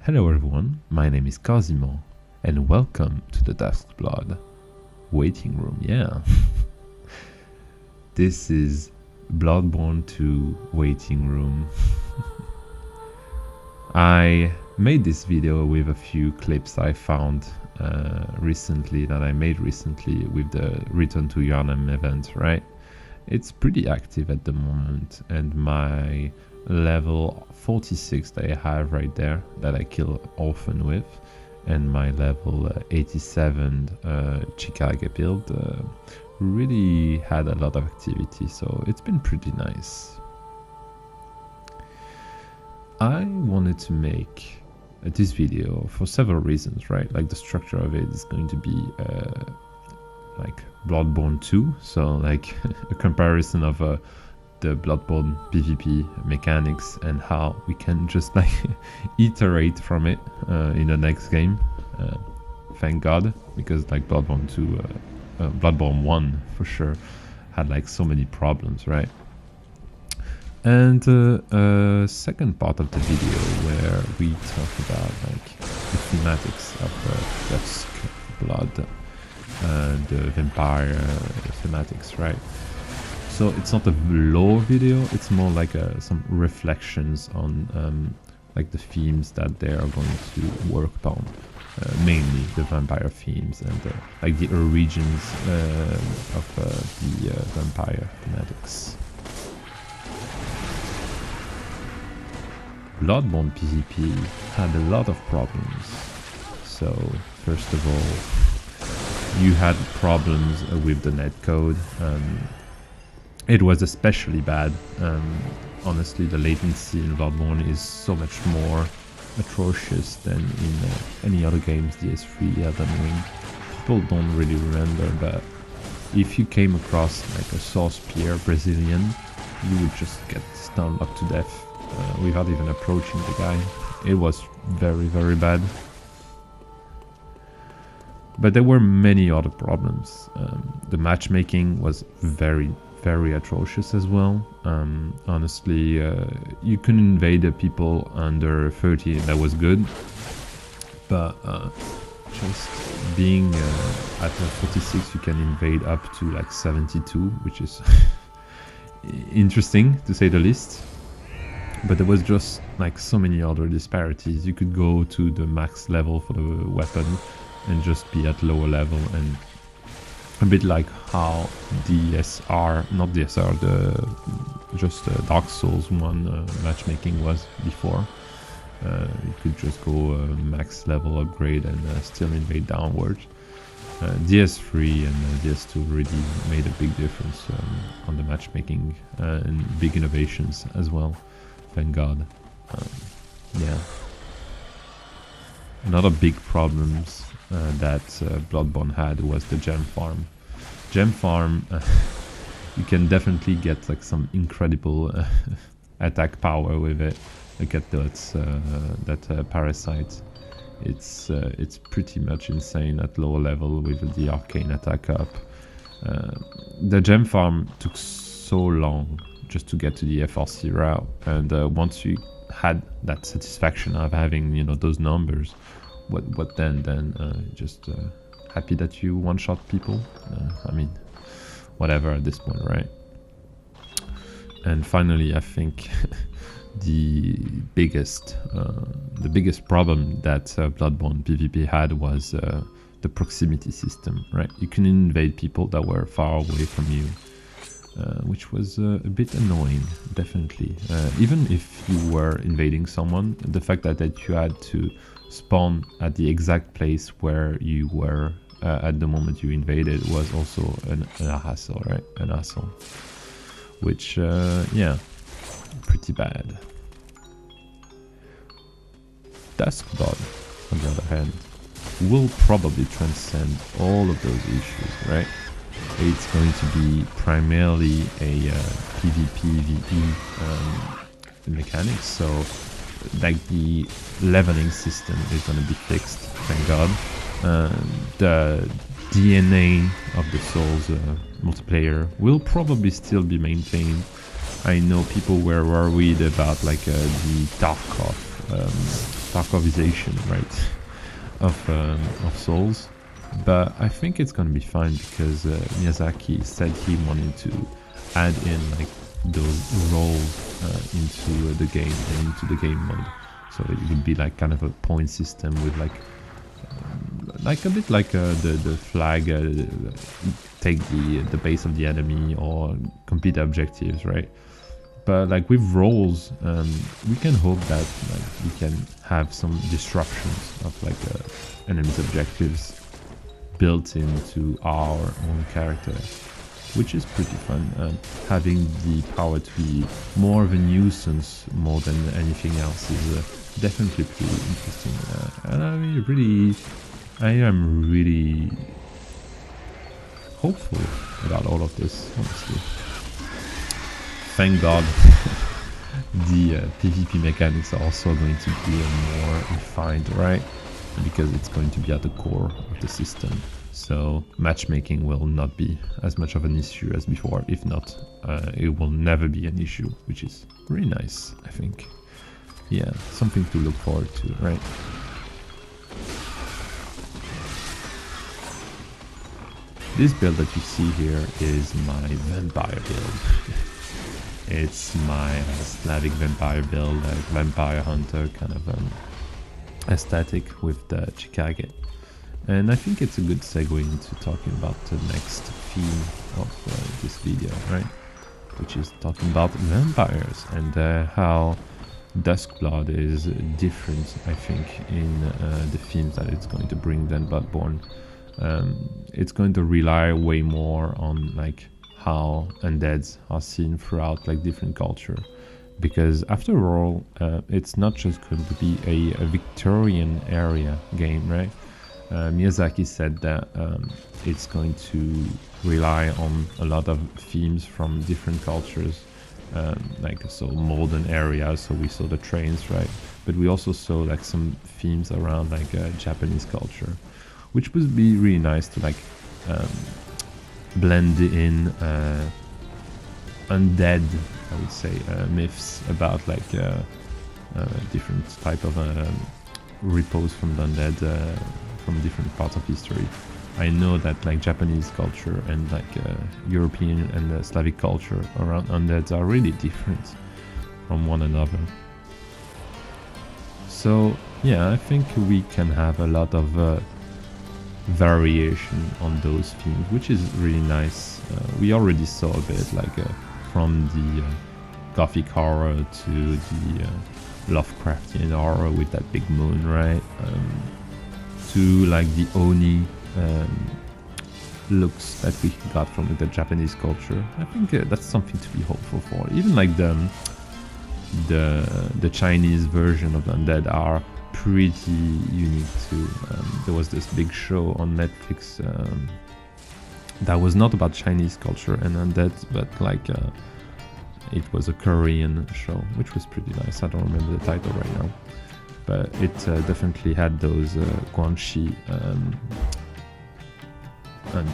Hello everyone, my name is Cosimo, and welcome to the Duskblood waiting room, yeah. This is Bloodborne 2 waiting room. I made this video with a few clips I found recently, with the Return to Yharnam event, right? It's pretty active at the moment, and my level 46 that I have right there that I kill often with, and my level 87 Chicago build really had a lot of activity, so it's been pretty nice. I wanted to make this video for several reasons, right? Like the structure of it is going to be like Bloodborne 2, so like a comparison of the Bloodborne PvP mechanics and how we can just like iterate from it in the next game. Thank God, because like Bloodborne 2, Bloodborne 1 for sure had like so many problems, right? And second part of the video where we talk about like the thematics of Duskblood, the vampire thematics, right? So it's not a lore video, it's more like some reflections on like the themes that they are going to work on, mainly the vampire themes and like the origins of the vampire thematics. Bloodborne PvP had a lot of problems. So first of all, you had problems with the netcode. It was especially bad. Honestly, the latency in Bloodborne is so much more atrocious than in any other games DS3 Elden Ring. People don't really remember, but if you came across like a source peer Brazilian, you would just get stunned up to death without even approaching the guy. It was very, very bad. But there were many other problems. The matchmaking was very atrocious as well. Honestly, you couldn't invade the people under 30, and that was good. But just being at 46, you can invade up to like 72, which is interesting to say the least. But there was just like so many other disparities. You could go to the max level for the weapon and just be at lower level, and a bit like how Dark Souls 1 matchmaking was before. You could just go max level upgrade and still invade downwards. DS3 and DS2 really made a big difference on the matchmaking and big innovations as well. Thank God. Yeah. Another big problems that Bloodborne had was the gem farm. Gem farm, you can definitely get like some incredible attack power with it. Look at that parasite. It's pretty much insane at lower level with the arcane attack up. The gem farm took so long just to get to the FRC route, and once you had that satisfaction of having, you know, those numbers, what then just happy that you one-shot people. I mean, whatever at this point, right? And finally, I think the biggest problem that Bloodborne PvP had was the proximity system, right? You can invade people that were far away from you, which was a bit annoying, definitely. Even if you were invading someone, the fact that you had to spawn at the exact place where you were at the moment you invaded was also an hassle, right? An hassle. Which, yeah, pretty bad. Duskblood, on the other hand, will probably transcend all of those issues, right? It's going to be primarily a PvP mechanics, so like the leveling system is going to be fixed, thank God. The DNA of the Souls multiplayer will probably still be maintained. I know people were worried about like the Tarkov Tarkovization, right, of Souls. But I think it's gonna be fine because Miyazaki said he wanted to add in like those roles into the game and into the game mode. So it would be like kind of a point system with like a bit like the flag, take the base of the enemy or complete objectives, right? But like with roles, we can hope that like we can have some disruptions of like enemies' objectives built into our own character, which is pretty fun. Having the power to be more of a nuisance more than anything else is definitely pretty interesting. And I am really hopeful about all of this, honestly. Thank God the PvP mechanics are also going to be more refined, right? Because it's going to be at the core of the system. So matchmaking will not be as much of an issue as before. If not, it will never be an issue, which is really nice, I think. Yeah, something to look forward to, right? This build that you see here is my vampire build. It's my Slavic vampire build, like vampire hunter kind of aesthetic with the Chikage. And I think it's a good segue into talking about the next theme of this video, right? Which is talking about vampires and how Duskblood is different, I think, in the themes that it's going to bring than Bloodborne. It's going to rely way more on like how undeads are seen throughout like different culture, because after all, it's not just going to be a Victorian area game, right? Miyazaki said that it's going to rely on a lot of themes from different cultures, like so modern areas. So we saw the trains, right? But we also saw like some themes around like Japanese culture, which would be really nice to like blend in undead, I would say, myths about like different type of repose from the undead from different parts of history. I know that like Japanese culture and like European and Slavic culture around undeads are really different from one another. So yeah, I think we can have a lot of variation on those themes, which is really nice. We already saw a bit like from the gothic horror to the Lovecraftian horror with that big moon, right? To like the Oni looks that we got from the Japanese culture. I think that's something to be hopeful for. Even like the Chinese version of the undead are pretty unique too. There was this big show on Netflix that was not about Chinese culture and undead, but like it was a Korean show, which was pretty nice. I don't remember the title right now, but it definitely had those Guanxi and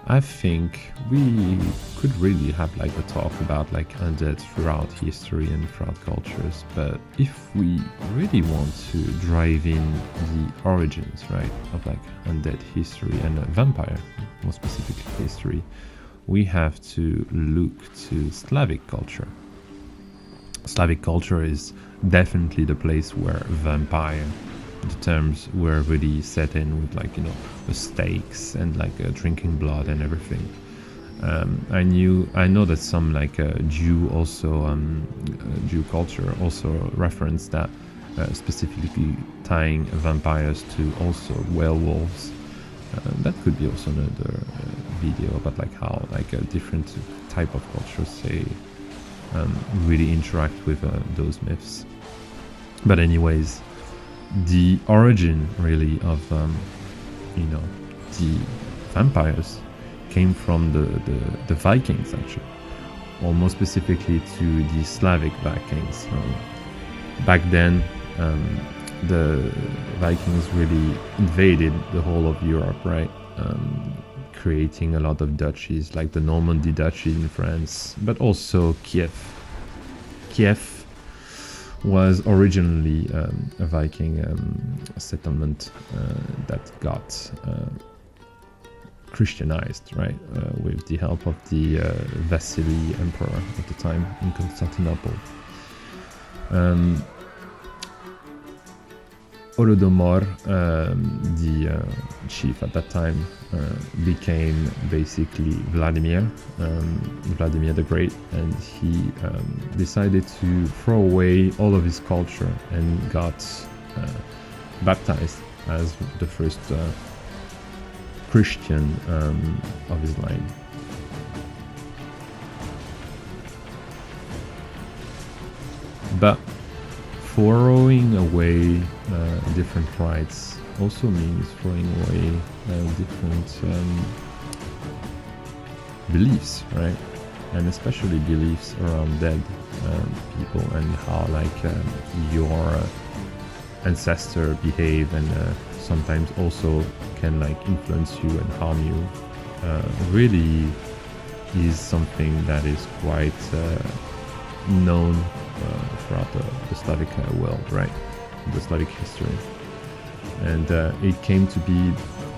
I think we could really have like a talk about like undead throughout history and throughout cultures, but if we really want to drive in the origins, right, of like undead history and vampire, more specifically history, we have to look to Slavic culture. Slavic culture is definitely the place where vampire, the terms were really set in with like, you know, the stakes and like drinking blood and everything. I know that some like Jew also Jew culture also referenced that, specifically tying vampires to also werewolves. That could be also another video about like how like a different type of cultures say really interact with those myths. But anyways, the origin really of you know, the vampires came from the Vikings actually, or more specifically to the Slavic Vikings. Back then the Vikings really invaded the whole of Europe, right? creating a lot of duchies, like the Normandy duchy in France, but also Kiev. Kiev was originally a Viking settlement that got Christianized, right, with the help of the Vasily Emperor at the time in Constantinople. Holodomor, the chief at that time, became basically Vladimir the Great, and he decided to throw away all of his culture and got baptized as the first Christian of his line. But throwing away different rites also means throwing away different beliefs, right? And especially beliefs around dead people, and how your ancestor behave, and sometimes also can influence you and harm you. Really is something that is quite known throughout the Slavic world, right? The Slavic history. And it came to be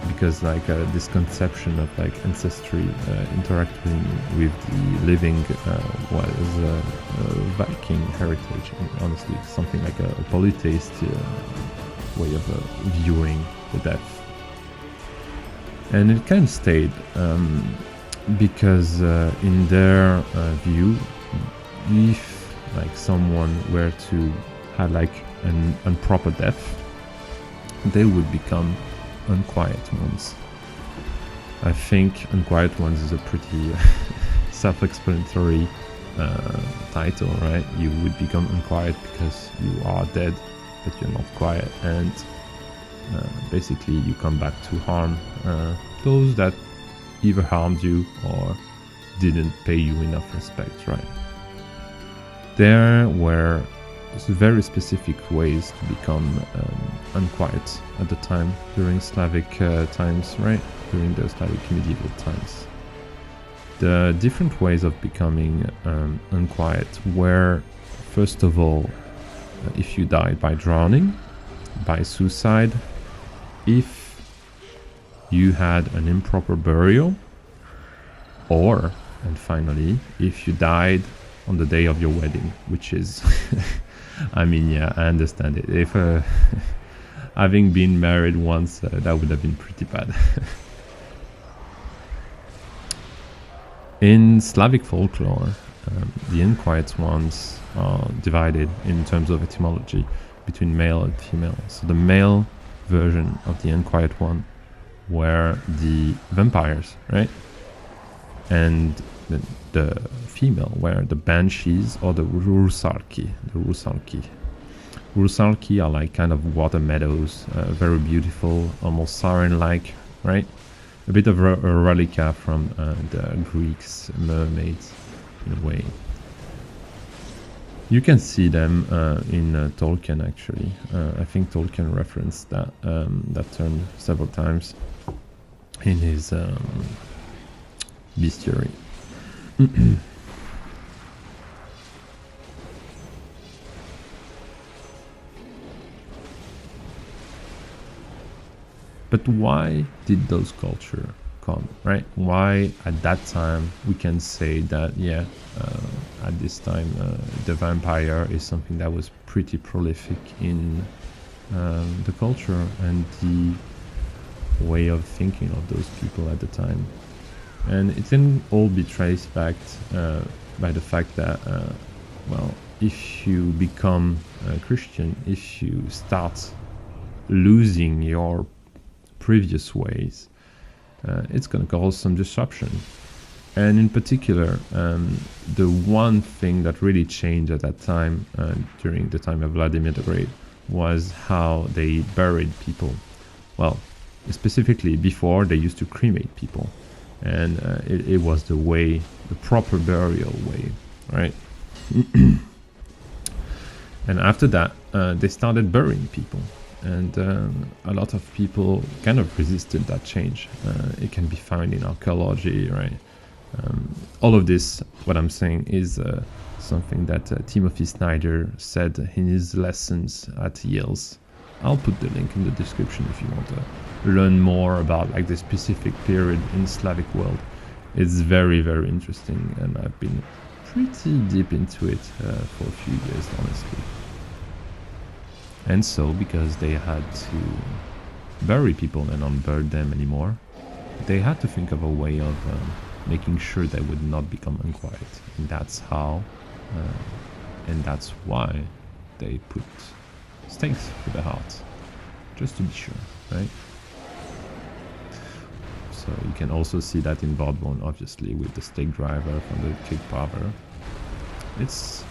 because this conception of ancestry interacting with the living was a Viking heritage, and honestly something like a polytheist way of viewing the death. And it kind of stayed because in their view, if someone were to have an improper death, they would become unquiet ones. I think unquiet ones is a pretty self-explanatory title, right? You would become unquiet because you are dead, but you're not quiet, and basically you come back to harm those that either harmed you or didn't pay you enough respect, right? There were very specific ways to become unquiet at the time, during Slavic times, right? During the Slavic medieval times. The different ways of becoming unquiet were, first of all, if you died by drowning, by suicide, if you had an improper burial, or, and finally, if you died on the day of your wedding, which is I mean, yeah, I understand it. If having been married once, that would have been pretty bad. In Slavic folklore, the unquiet ones are divided in terms of etymology between male and female. So the male version of the unquiet one were the vampires, right? And the female were the banshees or the rusarki. Rusarki are kind of water meadows, very beautiful, almost siren-like, right? A bit of a relica from the Greeks' mermaids, in a way. You can see them in Tolkien, actually. I think Tolkien referenced that term several times in his bestiary. But why did those cultures come, right? Why at that time we can say that, yeah, at this time the vampire is something that was pretty prolific in the culture and the way of thinking of those people at the time. And it can all be traced back by the fact that, well, if you become a Christian, if you start losing your previous ways, it's going to cause some disruption. And in particular, the one thing that really changed at that time, during the time of Vladimir the Great, was how they buried people. Well, specifically before, they used to cremate people. And it was the way, the proper burial way, right? And after that, they started burying people. and a lot of people kind of resisted that change. It can be found in archaeology, right? All of this, what I'm saying, is something that Timothy Snyder said in his lessons at Yale's. I'll put the link in the description if you want to learn more about like the specific period in Slavic world. It's very, very interesting, and I've been pretty deep into it for a few years, honestly. And so, because they had to bury people and not burn them anymore, they had to think of a way of making sure they would not become unquiet. And that's how, and that's why they put stakes for the heart, just to be sure, right? So you can also see that in Bloodborne, obviously, with the stake driver from the Kid Power. It's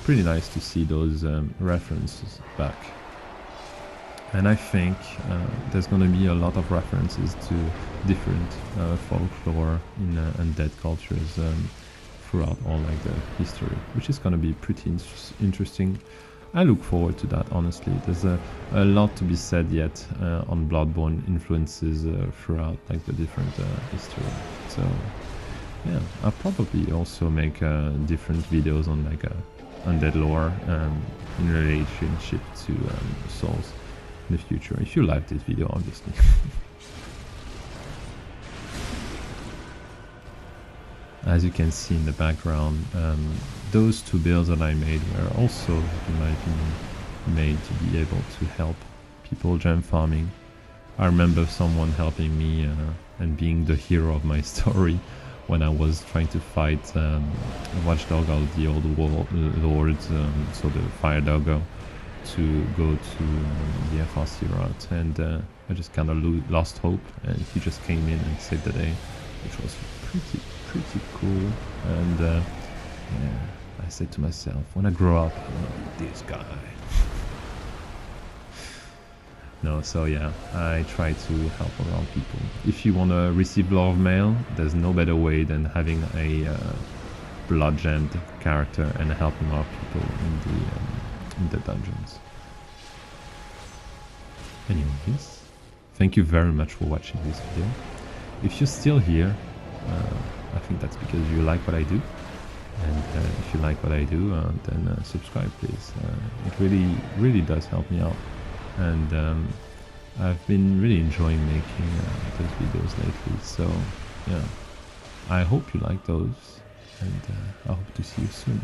pretty nice to see those references back. And I think there's going to be a lot of references to different folklore in undead cultures throughout all like the history, which is going to be pretty interesting. I look forward to that, honestly. There's a lot to be said yet on Bloodborne influences throughout like the different history. So yeah, I'll probably also make different videos on like undead lore in relationship to souls in the future, if you like this video, obviously. As you can see in the background, those two builds that I made were also, in my opinion, made to be able to help people gem farming. I remember someone helping me and being the hero of my story when I was trying to fight Watchdog, all the old lords, so the Fire Doggo, to go to the FRC route, and I just kind of lost hope, and he just came in and saved the day, which was pretty cool. And yeah, I said to myself, when I grow up, I want to be this guy. No, so yeah, I try to help around people. If you want to receive love mail, there's no better way than having a blood gemmed character and helping out people in the dungeons. Anyways, thank you very much for watching this video. If you're still here, I think that's because you like what I do. And if you like what I do, then subscribe, please. It really does help me out. And I've been really enjoying making those videos lately. So yeah, I hope you like those, and I hope to see you soon.